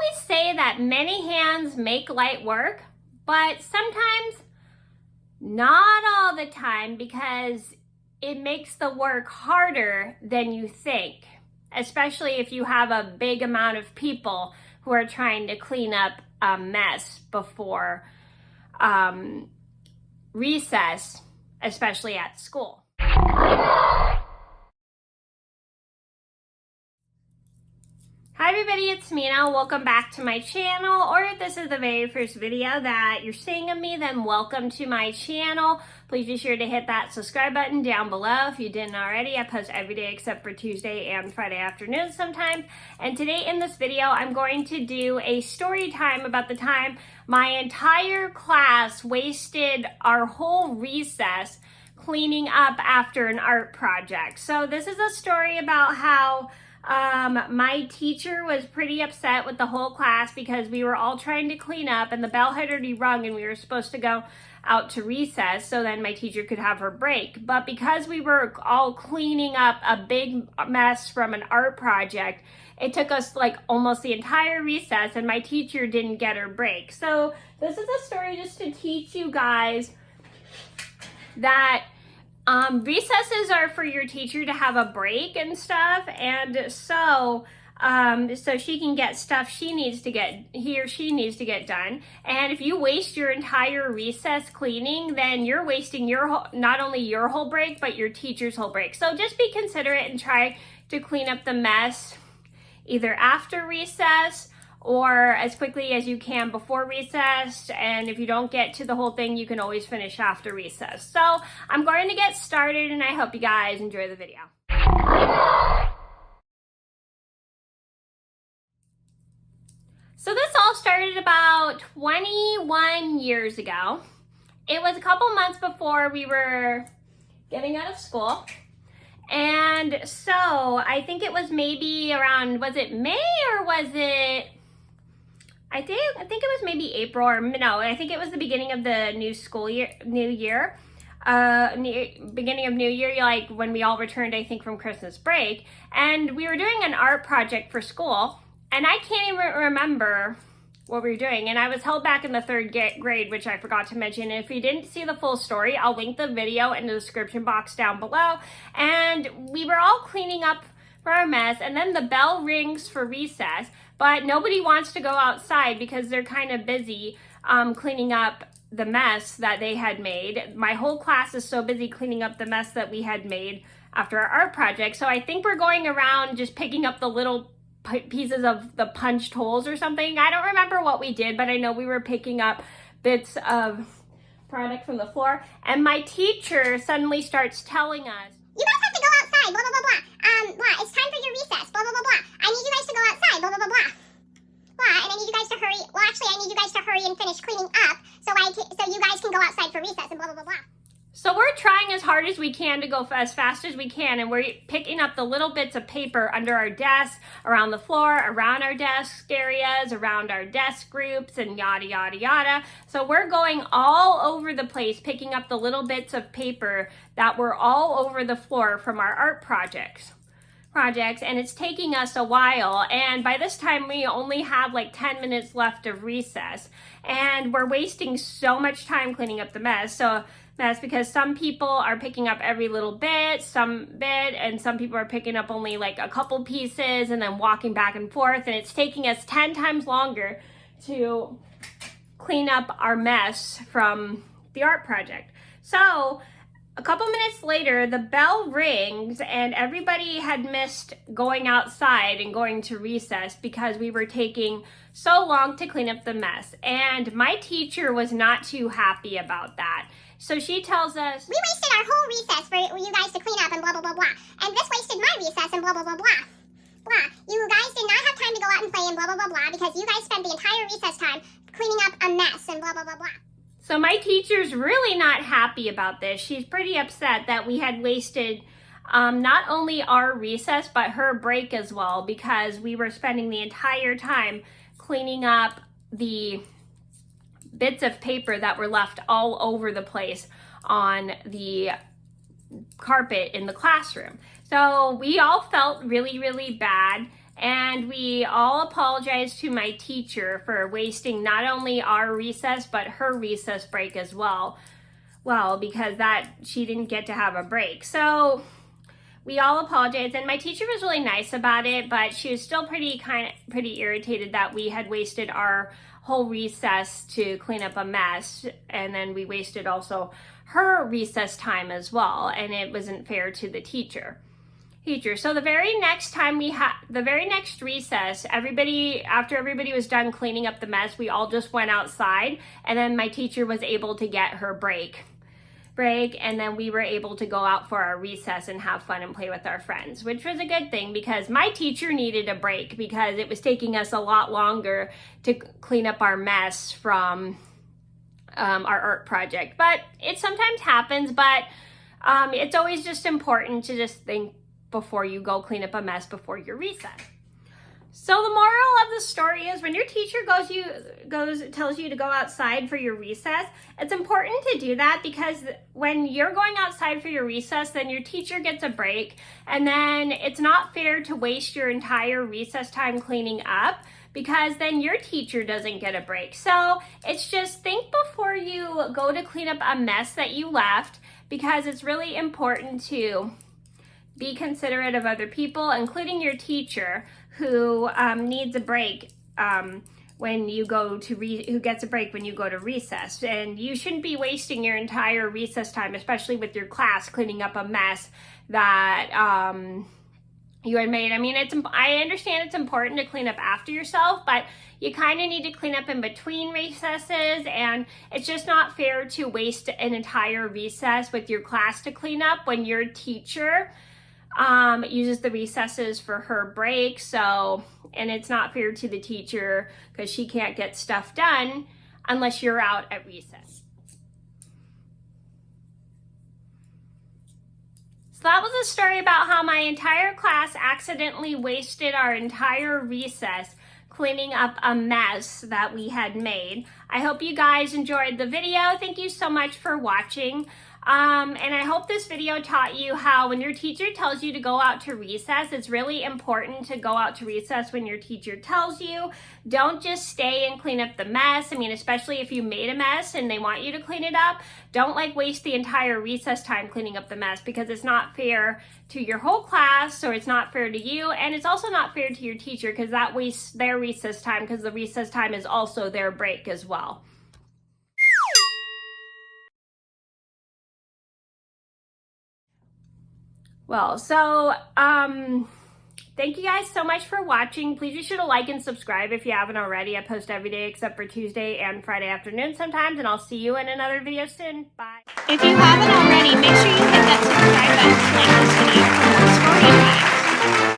always say that many hands make light work, but sometimes not all the time, because it makes the work harder than you think, especially if you have a big amount of people who are trying to clean up a mess before recess, especially at school. Hi everybody, it's Mena. Welcome back to my channel, or if this is the very first video that you're seeing of me, then welcome to my channel. Please be sure to hit that subscribe button down below if you didn't already. I post every day except for Tuesday and Friday afternoons sometimes. And today in this video, I'm going to do a story time about the time my entire class wasted our whole recess cleaning up after an art project. So this is a story about how my teacher was pretty upset with the whole class because we were all trying to clean up and the bell had already rung and we were supposed to go out to recess so then my teacher could have her break. But because we were all cleaning up a big mess from an art project, it took us like almost the entire recess and my teacher didn't get her break. So this is a story just to teach you guys that recesses are for your teacher to have a break and stuff, and so she can get stuff he or she needs to get done. And if you waste your entire recess cleaning, then you're wasting not only your whole break, but your teacher's whole break. So just be considerate and try to clean up the mess either after recess or as quickly as you can before recess. And if you don't get to the whole thing, you can always finish after recess. So I'm going to get started and I hope you guys enjoy the video. So this all started about 21 years ago. It was a couple months before we were getting out of school. And so I think it was maybe around, was it May or was it, I think it was maybe April, or no, I think it was the beginning of the new year, beginning of New Year, like when we all returned, I think, from Christmas break. And we were doing an art project for school, and I can't even remember what we were doing. And I was held back in the third grade, which I forgot to mention. And if you didn't see the full story, I'll link the video in the description box down below. And we were all cleaning up for our mess, and then the bell rings for recess, but nobody wants to go outside because they're kind of busy cleaning up the mess that they had made. My whole class is so busy cleaning up the mess that we had made after our art project. So I think we're going around just picking up the little pieces of the punched holes or something. I don't remember what we did, but I know we were picking up bits of product from the floor. And my teacher suddenly starts telling us, "You guys have to go outside, blah, blah, blah, blah. It's time for your recess, blah, blah, blah, blah. I need you guys to go outside, blah, blah, blah, blah. Blah, and I need you guys to hurry. Well, actually, I need you guys to hurry and finish cleaning up so you guys can go outside for recess and blah, blah, blah, blah." So we're trying as hard as we can to go as fast as we can, and we're picking up the little bits of paper under our desks, around the floor, around our desk areas, around our desk groups, and yada, yada, yada. So we're going all over the place, picking up the little bits of paper that were all over the floor from our art projects, and it's taking us a while. And by this time, we only have like 10 minutes left of recess, and we're wasting so much time cleaning up the mess. That's because some people are picking up every little bit, and some people are picking up only like a couple pieces and then walking back and forth. And it's taking us 10 times longer to clean up our mess from the art project. So a couple minutes later, the bell rings and everybody had missed going outside and going to recess because we were taking so long to clean up the mess. And my teacher was not too happy about that. So she tells us, "We wasted our whole recess for you guys to clean up and blah, blah, blah, blah. And this wasted my recess and blah, blah, blah, blah. Blah. You guys did not have time to go out and play and blah, blah, blah, blah because you guys spent the entire recess time cleaning up a mess and blah, blah, blah, blah." So my teacher's really not happy about this. She's pretty upset that we had wasted not only our recess, but her break as well, because we were spending the entire time cleaning up the bits of paper that were left all over the place on the carpet in the classroom. So we all felt really, really bad And we all apologized to my teacher for wasting not only our recess, but her recess break as well. Well, because she didn't get to have a break. So we all apologized, and my teacher was really nice about it, but she was still pretty irritated that we had wasted our whole recess to clean up a mess, and then we wasted also her recess time as well, and it wasn't fair to the teacher. So the very next time the very next recess, after everybody was done cleaning up the mess, we all just went outside, and then my teacher was able to get her break, and then we were able to go out for our recess and have fun and play with our friends, which was a good thing because my teacher needed a break because it was taking us a lot longer to clean up our mess from our art project. But it sometimes happens, but it's always just important to just think before you go clean up a mess before your recess. So the moral of the story is when your teacher tells you to go outside for your recess, it's important to do that because when you're going outside for your recess, then your teacher gets a break, and then it's not fair to waste your entire recess time cleaning up because then your teacher doesn't get a break. So it's just think before you go to clean up a mess that you left, because it's really important to be considerate of other people, including your teacher, who needs a break who gets a break when you go to recess. And you shouldn't be wasting your entire recess time, especially with your class, cleaning up a mess that you had made. I mean, I understand it's important to clean up after yourself, but you kind of need to clean up in between recesses, and it's just not fair to waste an entire recess with your class to clean up when your teacher uses the recesses for her break. And it's not fair to the teacher because she can't get stuff done unless you're out at recess. So that was a story about how my entire class accidentally wasted our entire recess cleaning up a mess that we had made. I hope you guys enjoyed the video. Thank you so much for watching. And I hope this video taught you how when your teacher tells you to go out to recess, it's really important to go out to recess when your teacher tells you. Don't just stay and clean up the mess. I mean, especially if you made a mess and they want you to clean it up, don't waste the entire recess time cleaning up the mess because it's not fair to your whole class, or it's not fair to you, and it's also not fair to your teacher because that wastes their recess time because the recess time is also their break as well. Well, so, thank you guys so much for watching. Please be sure to like and subscribe if you haven't already. I post every day except for Tuesday and Friday afternoon sometimes, and I'll see you in another video soon. Bye. If you haven't already, make sure you hit that subscribe